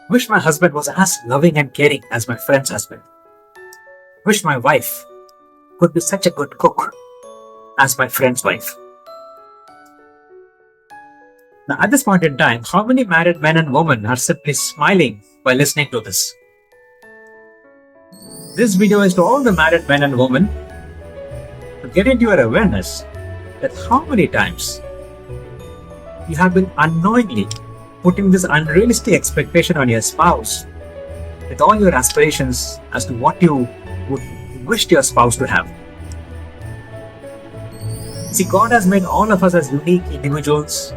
Wish my husband was as loving and caring as my friend's husband. Wish my wife could be such a good cook as my friend's wife. Now, at this point in time, how many married men and women are simply smiling while listening to this? This video is to all the married men and women to get into your awareness that how many times you have been unknowingly putting this unrealistic expectation on your spouse with all your aspirations as to what you would wish your spouse to have. See, God has made all of us as unique individuals.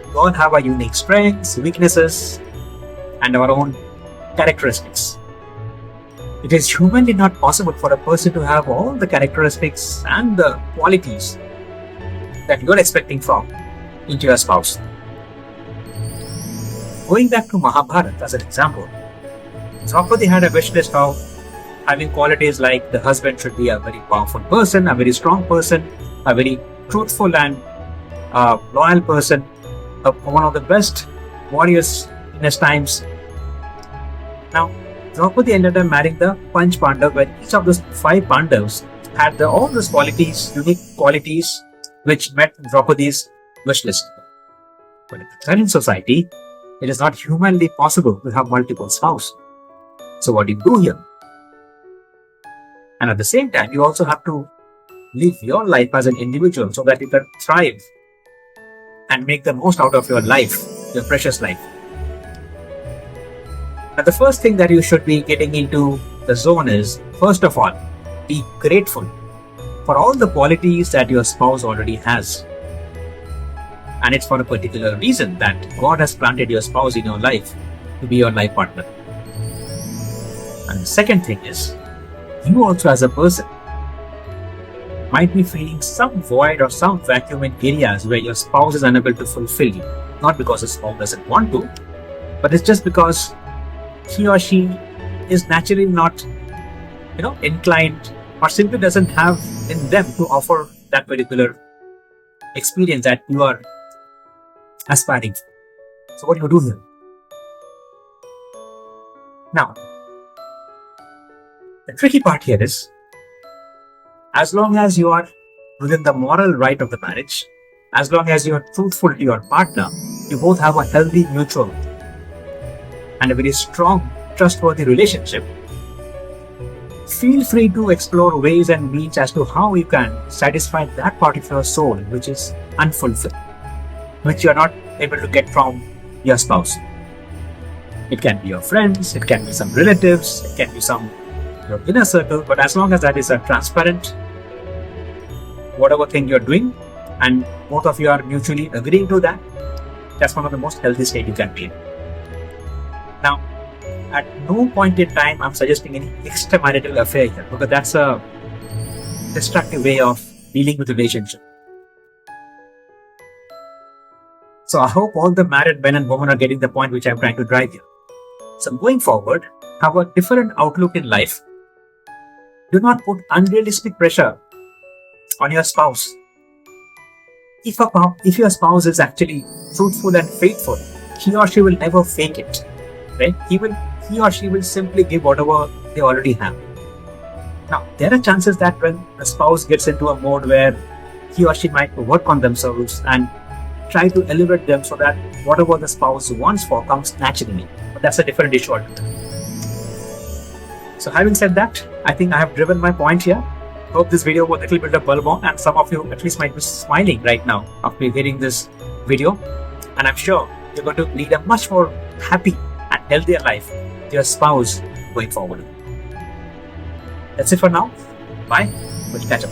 We all have our unique strengths, weaknesses, and our own characteristics. It is humanly not possible for a person to have all the characteristics and the qualities that you're expecting from into your spouse. Going back to Mahabharata as an example, Draupadi had a wish list of having qualities like the husband should be a very powerful person, a very strong person, a very truthful and loyal person, one of the best warriors in his times. Now, Draupadi ended up marrying the Panch Pandav, where each of those 5 Pandavas had all those qualities, unique qualities, which met Draupadi's wish list. But in the current society, it is not humanly possible to have multiple spouses. So what do you do here? And at the same time, you also have to live your life as an individual so that you can thrive and make the most out of your life, your precious life. Now, the first thing that you should be getting into the zone is, first of all, be grateful for all the qualities that your spouse already has. And it's for a particular reason that God has planted your spouse in your life to be your life partner. And the second thing is, you also as a person might be feeling some void or some vacuum in areas where your spouse is unable to fulfill you. Not because the spouse doesn't want to, but it's just because he or she is naturally not, inclined, or simply doesn't have in them to offer that particular experience that you are aspiring for. So what do you do here? Now, the tricky part here is, as long as you are within the moral right of the marriage, as long as you are truthful to your partner, you both have a healthy, mutual, and a very strong, trustworthy relationship. Feel free to explore ways and means as to how you can satisfy that part of your soul which is unfulfilled, which you are not able to get from your spouse. It can be your friends, it can be some relatives, it can be your inner circle, but as long as that is a transparent, whatever thing you're doing, and both of you are mutually agreeing to that, that's one of the most healthy state you can be in. Now, at no point in time I'm suggesting any extramarital affair here, because that's a destructive way of dealing with the relationship. So I hope all the married men and women are getting the point which I'm trying to drive here. So going forward, have a different outlook in life. Do not put unrealistic pressure on your spouse. If your spouse is actually truthful and faithful, he or she will never fake it. Right? He or she will simply give whatever they already have. Now, there are chances that when the spouse gets into a mode where he or she might work on themselves and try to elevate them so that whatever the spouse wants for comes naturally. But that's a different issue altogether. So having said that, I think I have driven my point here. Hope this video was a little bit of bulb on, and some of you at least might be smiling right now after hearing this video. And I'm sure you're going to lead a much more happy and healthier life with your spouse going forward. That's it for now. Bye. We'll catch up.